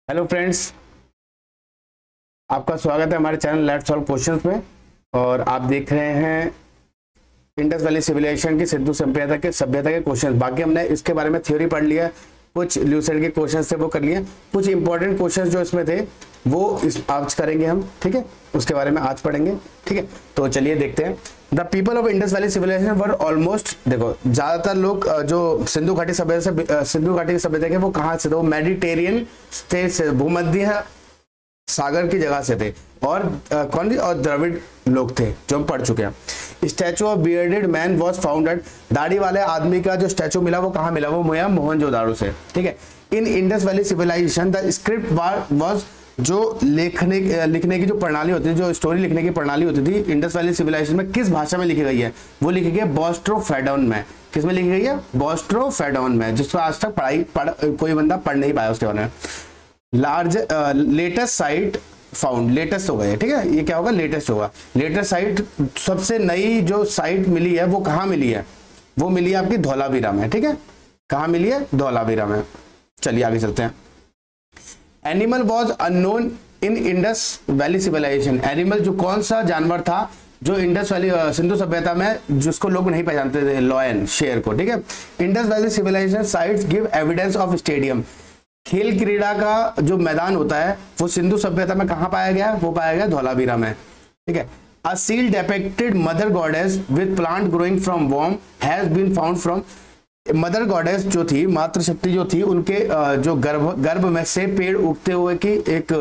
Hello friends, आपका स्वागत है हमारे चैनल लेट्स सॉल्व क्वेश्चंस में। और आप देख रहे हैं इंडस वैली सिविलाइजेशन की सिंधु सभ्यता के क्वेश्चंस। बाकी हमने इसके बारे में थ्योरी पढ़ लिया, कुछ ल्यूसेंट के क्वेश्चंस थे वो कर लिए, कुछ इंपॉर्टेंट क्वेश्चंस जो इसमें थे वो आज करेंगे हम, ठीक है। उसके बारे में आज पढ़ेंगे, ठीक है। तो चलिए देखते हैं। The people of Indus valley civilization were almost, देखो ज्यादातर लोग जो सिंधु घाटी की सभ्यता के वो कहाँ से थे, वो मेडिटेरियन स्टेट से, भूमध्य सागर की जगह से थे। और कौन, और द्रविड़ लोग थे जो हम पढ़ चुके हैं। Statue of bearded man was founded, दाढ़ी वाले आदमी का जो स्टैचू मिला वो कहाँ मिला, वो मिला मोहनजोदाड़ो से, ठीक है। In Indus valley civilisation the script was, जो लिखने की जो प्रणाली होती थी, जो स्टोरी लिखने की प्रणाली होती थी इंडस वैली सिविलाइजेशन में, किस भाषा में लिखी गई है, वो लिखी गई है बोस्ट्रोफेडोन में। किस में लिखी गई है, बोस्ट्रोफेडोन में, जिसको आज तक कोई बंदा पढ़ नहीं पाया उसके बारे में। लेटेस्ट साइट फाउंड, लेटेस्ट होगा ये, ठीक है। ये क्या होगा, लेटेस्ट होगा। लेटेस्ट साइट, सबसे नई जो साइट मिली है वो कहाँ मिली है, वो मिली है आपकी धौलावीरा में, ठीक है। कहाँ मिली है, धौलावीरा में। चलिए आगे चलते हैं। Animal was unknown in Indus valley civilization, animal जो कौन सा जानवर था जो इंडस वैली सिंधु सभ्यता में जिसको लोग नहीं पहचानते थे, लॉयन, शेर को, ठीक है। Indus valley civilization sites give evidence of stadium, खेल क्रीड़ा का जो मैदान होता है वो सिंधु सभ्यता में कहाँ पाया गया, वो पाया गया धौलावीरा में, ठीक है। A seal depicted mother goddess with plant growing from वॉर्म has been found from, mother goddess जो थी, मातृशक्ति जो थी, उनके जो गर्भ में से पेड़ उगते हुए की एक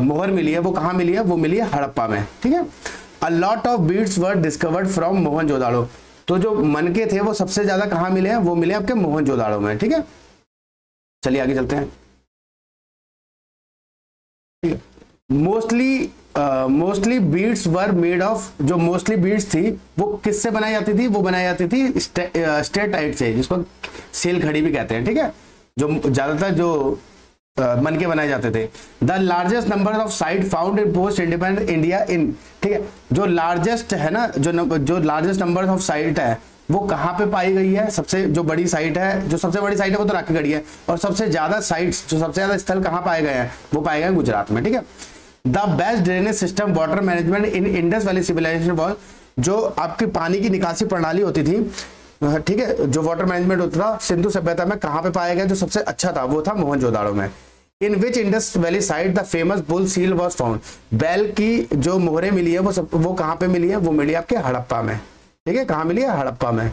मोहर मिली है, वो कहाँ मिली है, वो मिली है हड़प्पा में, ठीक है। A lot of beads were discovered from Mohenjodaro, तो जो मनके थे वो सबसे ज्यादा कहाँ मिले हैं, वो मिले आपके मोहनजोदाड़ो में, ठीक है। चलिए आगे चलते हैं। Mostly beads were made of, जो मोस्टली बीड्स थी वो किससे बनाई जाती थी, वो बनाई जाती थी स्टेटाइट से, जिसको सेल खड़ी भी कहते हैं, ठीक है। जो ज्यादातर जो मनके बनाए जाते थे। The largest number of site found in post independent India in, ठीक है। जो लार्जेस्ट है ना, जो लार्जेस्ट नंबर ऑफ साइट है वो कहाँ पे पाई गई है, सबसे जो बड़ी साइट है, जो सबसे बड़ी साइट है वो तो राखीगढ़ी है, और सबसे ज्यादा साइट्स, जो सबसे ज्यादा स्थल कहाँ पाए गए हैं, वो पाए गए गुजरात में, ठीक है। The best drainage system water management in Indus valley civilization was, जो आपकी पानी की निकासी प्रणाली होती थी, ठीक है, जो वाटर मैनेजमेंट होता था सिंधु सभ्यता में कहाँ पे पाया गया, जो सबसे अच्छा था वो था मोहनजोदाड़ो में। In which Indus valley site the famous bull seal was found, बैल की जो मोहरें मिली है वो कहाँ पे मिली है, वो मिली आपके हड़प्पा में, ठीक है। कहाँ मिली है, हड़प्पा में।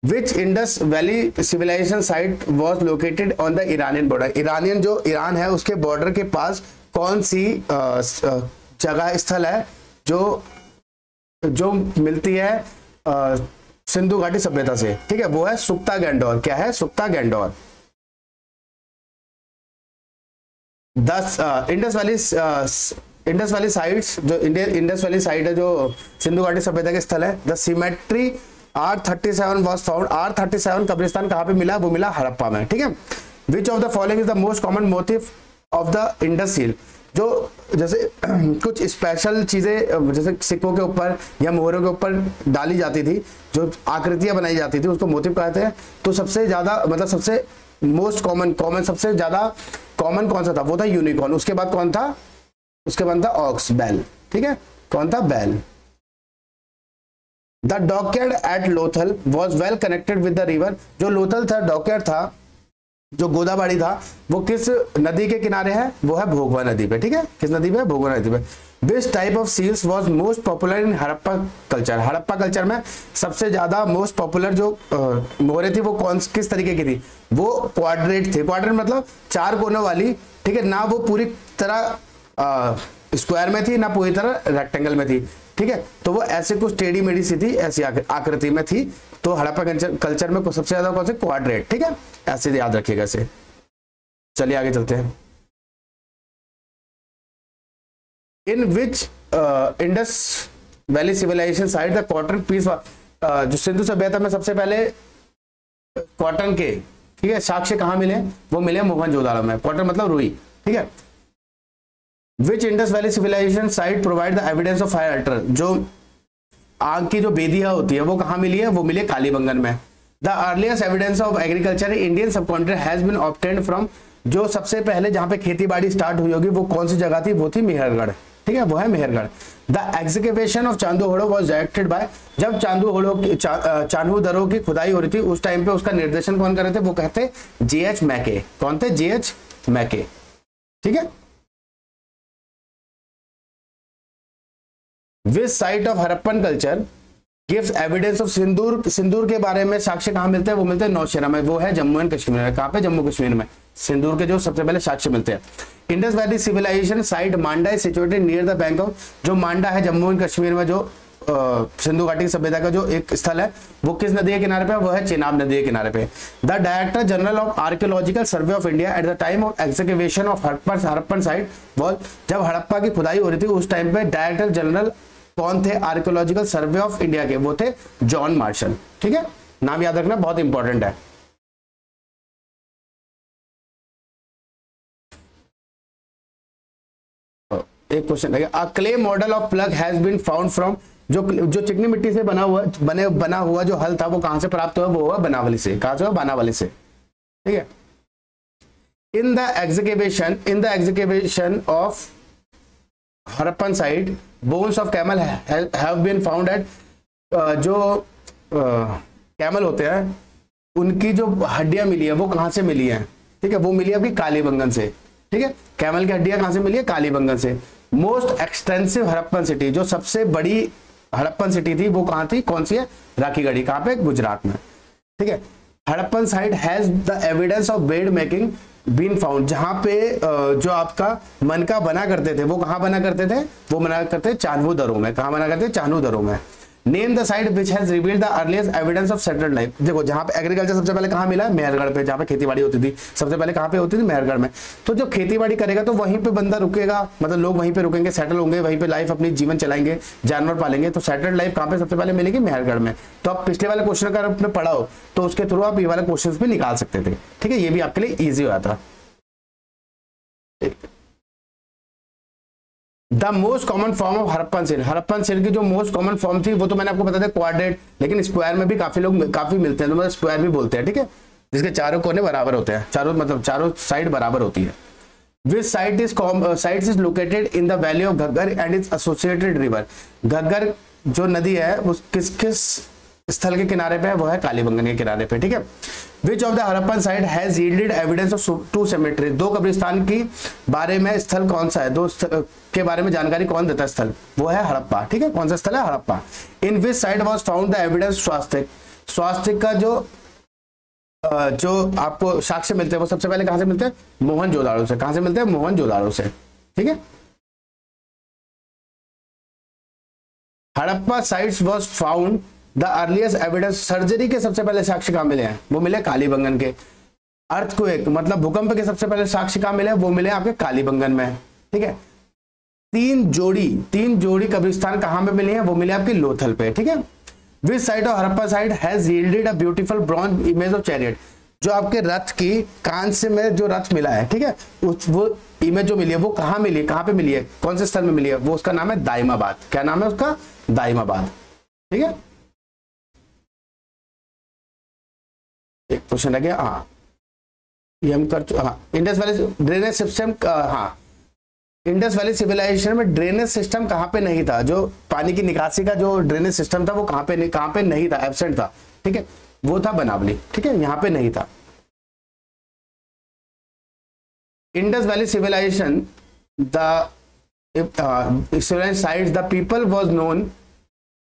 Which Indus valley civilisation site was located on the Iranian border, Iranian जो ईरान है उसके बॉर्डर के पास कौन सी जगह स्थल है जो मिलती है सिंधु घाटी सभ्यता से, ठीक है, वो है सुक्ता गैंडोर। क्या है, सुक्ता गैंडोर। इंडस वैली साइट्स, जो इंडस वैली साइट है जो सिंधु घाटी सभ्यता के स्थल है। The symmetry R37 was found, R37 कब्रिस्तान कहाँ पे मिला, वो मिला हड़प्पा में, ठीक है। Which of the following is the most common motive of the Indus seal, जो जैसे कुछ स्पेशल चीजें जैसे सिक्कों के ऊपर या मोहरों के ऊपर डाली जाती थी, जो आकृतियां बनाई जाती थी, उसको मोटिव कहते हैं। तो सबसे ज्यादा, मतलब सबसे मोस्ट कॉमन सबसे ज्यादा कॉमन कौन सा था, वो था यूनिकॉर्न। उसके बाद कौन था, उसके बाद था ऑक्स, बैल, ठीक है। कौन था, बैल। The dockyard at Lothal was well connected with the river, जो लोथल था, डॉकयार्ड था, जो गोदावरी था, वो किस नदी के किनारे है, वो है भोगवा नदी पे, ठीक है। किस नदी पे, भोगवा नदी पे। Which type of seals was most popular in Harappa culture, Harappa culture में सबसे ज्यादा मोस्ट पॉपुलर जो मोहरे थी वो किस तरीके की थी, वो क्वाड्रेट थे। क्वाड्रेट मतलब चार कोनों वाली, ठीक है ना, वो पूरी तरह स्क्वायर में थी ना पूरी तरह रेक्टेंगल में थी, ठीक है। तो वो ऐसे कुछ टेढ़ी मेढ़ी सी थी, ऐसी आकृति में थी। तो हड़प्पा कल्चर में सबसे ज्यादा कौन से, क्वाड्रेट, ठीक है, ऐसे याद रखिएगा इसे। चलिए आगे चलते हैं। In which Indus valley civilisation site the cotton piece, जो सिंधु सभ्यता में सबसे पहले कॉटन के, ठीक है, साक्ष्य कहाँ मिले, वो मिले मोहनजोदाड़ो में। कॉटन मतलब रुई, ठीक है। Which Indus valley civilisation site provide the evidence of fire altar, जो आग की जो बेदिया होती है वो कहाँ मिली है, वो मिली है कालीबंगन में। The earliest evidence of agriculture in Indian subcontinent has been obtained from, जो सबसे पहले जहां पे खेती बाड़ी स्टार्ट हुई होगी वो कौन सी जगह थी, वो थी मेहरगढ़, ठीक है, वो है Mehrgarh. The execution of Chanhudaro was directed by, जब चान्हू की खुदाई हो रही थी उस टाइम पे उसका निर्देशन कौन कर रहे थे, वो कहते J.H. मैके। कौन थे? J.H. मैके, ठीक है। Which site of Harappan culture gives evidence of sindoor, sindoor के बारे में साक्ष्य कहां मिलते हैं, वो मिलते हैं नौशेरा में, वो है जम्मू एंड कश्मीर में। कहां पे? जम्मू कश्मीर में सिंदूर के जो सबसे पहले साक्ष्य मिलते हैं। Indus valley civilisation site Manda is situated near the bank of, जो मांडा है जम्मू एंड कश्मीर में, जो सिंधु घाटी की सभ्यता का जो एक स्थल है वो किस नदी के किनारे पे है, वो है चेनाब नदी के किनारे पे। The director general of archaeological survey of India at the time of excavation of Harappan site was, जब हड़प्पा की खुदाई हो रही थी उस टाइम पे डायरेक्टर जनरल कौन थे आर्कियोलॉजिकल सर्वे ऑफ इंडिया के, वो थे जॉन मार्शल, ठीक है, नाम याद रखना बहुत इंपॉर्टेंट है। एक क्वेश्चन है, a clay model of plug has been found from, जो चिकनी मिट्टी से बना हुआ जो हल था वो कहां से प्राप्त हुआ, वो हुआ बनावली से। कहां से हुआ? बनावली से, ठीक है। In the execution of Harappan site bones of camel have been found at, जो कैमल होते हैं उनकी जो हड्डियां मिली है वो कहां से मिली है, ठीक है, वो मिली है अभी कालीबंगन से, ठीक है। कैमल की हड्डियां कहां से मिली है? कालीबंगन से। मोस्ट एक्सटेंसिव हड़प्पन सिटी, जो सबसे बड़ी हड़प्पन सिटी थी वो कहां थी, कौन सी है? राखीगढ़ी। कहां पे? गुजरात में, ठीक है। Harappan site has the evidence of bead making been found, जहां पे जो आपका मनका बना करते थे वो कहां बना करते थे, वो बना करते चान्हू दरों में। कहां बना करते? चान्हू दरों में। Name the site which has revealed the earliest evidence of settled life, देखो जहां पे एग्रीकल्चर सबसे पहले कहां मिला है? मेहरगढ़ पे, जहां पे खेतीबाड़ी होती थी सबसे पहले कहां पे होती थी? मेहरगढ़ में। तो जब खेतीबाड़ी करेगा तो वहीं पे बंदा रुकेगा, मतलब लोग वहीं पे रुकेंगे, सेटल होंगे, वहीं पे लाइफ अपनी जीवन चलाएंगे, जानवर पालेंगे, तो सेटल्ड लाइफ कहां पे सबसे पहले मिलेगी? मेहरगढ़ में। तो आप पिछले वाले क्वेश्चन अगर आपने पढ़ा हो तो उसके थ्रू आप ये वाले क्वेश्चन भी निकाल सकते थे, ठीक है, ये भी आपके लिए ईजी हुआ था। The most common form of Harappan सिल, हड़प्पन सिल की जो मोस्ट कॉमन फॉर्म थी वो तो मैंने आपको बता दिया क्वाड्रेट, लेकिन स्क्वायर में भी काफी लोग काफी मिलते हैं, तो मतलब स्क्वायर भी बोलते हैं, ठीक है, जिसके चारों कोने बराबर होते हैं, चारों साइड बराबर होती है। Which site is located in the valley of Ghaggar and is associated river, Ghaggar जो नदी है वो किस स्थल के किनारे पे है, वो है कालीबंगन के किनारे पे, ठीक है। Which of the Harappan site has yielded evidence of two cemetery, दो कब्रिस्तान की बारे में स्थल कौन सा है, दो के बारे में जानकारी कौन देता है स्थल, वो है हड़प्पा, ठीक है। कौन सा स्थल है? Harappa. In which site was found the evidence swastika, स्वास्तिक का जो आपको साक्ष्य मिलते हैं वो सबसे पहले कहां से मिलते हैं? मोहनजोदाड़ो से। कहां से मिलते हैं? मोहनजोदाड़ो से, ठीक है। Harappa sites was found the earliest evidence, surgery के सबसे पहले साक्ष्य कहां मिले हैं? वो मिले कालीबंगन के। अर्थक्वेक मतलब भूकंप के सबसे पहले साक्ष्य कहां मिले? वो मिले आपके कालीबंगन में, ठीक है। तीन जोड़ी कब्रिस्तान कहां पे मिली है? वो मिले आपके लोथल पे, ठीक है। Which site of Harappa site has yielded a beautiful bronze image of chariot, जो आपके रथ की कांस्य में जो रथ मिला है, ठीक है, वो इमेज जो मिली है वो कहां मिली है? कहां पे मिली है? कौन से स्थल में मिली है? वो उसका नाम है दाइमाबाद। क्या नाम है उसका? दाइमाबाद, ठीक है। एक क्वेश्चन लगे, हाँ ये हम कर, हाँ इंडस वैली ड्रेनेज सिस्टम, हाँ इंडस वैली सिविलाइजेशन में ड्रेनेज सिस्टम कहां पे नहीं था, जो पानी की निकासी का जो ड्रेनेज सिस्टम था वो कहां पे नहीं था, एब्सेंट था, ठीक है, वो था बनावली, ठीक है, यहां पे नहीं था। Indus valley civilisation the sites the people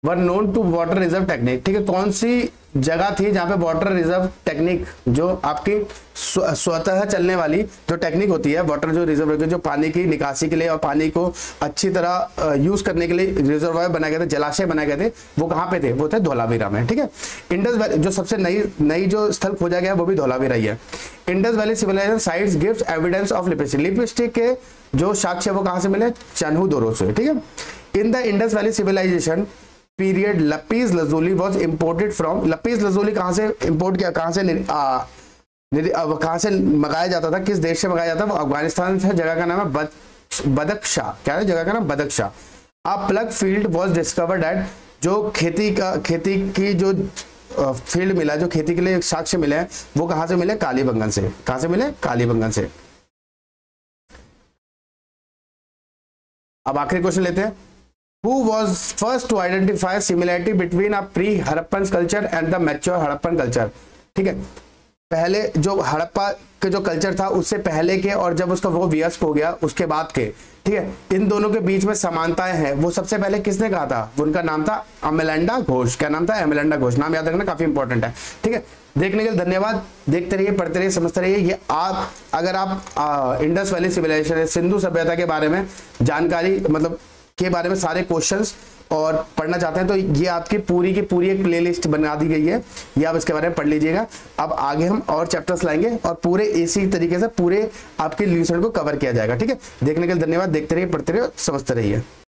were known to water reserve technique, ठीक है। कौन सी जगह थी जहां पे वाटर रिजर्व टेक्निक, जो आपकी स्वतः चलने वाली जो टेक्निक होती है, वाटर जो रिजर्व, जो पानी की निकासी के लिए और पानी को अच्छी तरह यूज करने के लिए रिजर्वायर बनाए गए थे, जलाशय बनाए गए थे, वो कहां पे थे? वो थे धौलावीरा में, ठीक है। इंडस वैली जो सबसे नई जो स्थल खोजा गया वो भी धौलावीरा ही है। Indus valley civilization sites gives evidence of lipstick के जो साक्ष्य वो कहां से मिले? चान्हू दरों से, ठीक है। In the Indus valley civilisation period lapis lazuli was imported from, lapis lazuli कहां से इंपोर्ट किया, कहां से मंगाया जाता था, किस देश से मंगाया जाता था? वो अफगानिस्तान से। जगह का नाम है बदख्शां। क्या है जगह का नाम? Badakhshan. A plough field was discovered at, जो खेती की जो फील्ड मिला, जो खेती के लिए साक्ष्य मिले हैं, वो कहां से मिले? कालीबंगन से। कहां से मिले? कालीबंगन से। अब आखिरी क्वेश्चन लेते हैं। Who was first to identify similarity between a pre-Harappan culture and the mature Harappan culture? ठीक है, पहले जो हड़प्पा के जो कल्चर था उससे पहले के और जब उसका वो व्यस्त हो गया उसके बाद के, ठीक है, इन दोनों के बीच में समानताएं हैं, वो सबसे पहले किसने कहा था? उनका नाम था अमेलिंडा घोष। क्या नाम था? अमेलिंडा घोष। नाम याद रखना, काफी इंपॉर्टेंट है। ठीक है, देखने के लिए धन्यवाद। देखते रहिए, पढ़ते रहिए, समझते रहिए। ये आप अगर आप इंडस वैली सिविलाइजेशन, सिंधु सभ्यता के बारे में जानकारी मतलब के बारे में सारे क्वेश्चंस और पढ़ना चाहते हैं तो ये आपकी पूरी की पूरी एक प्लेलिस्ट बना दी गई है, ये आप इसके बारे में पढ़ लीजिएगा। अब आगे हम और चैप्टर्स लाएंगे और पूरे इसी तरीके से पूरे आपके लेसन को कवर किया जाएगा। ठीक है, देखने के लिए धन्यवाद। देखते रहिए, पढ़ते रहिए, समझते रहिए।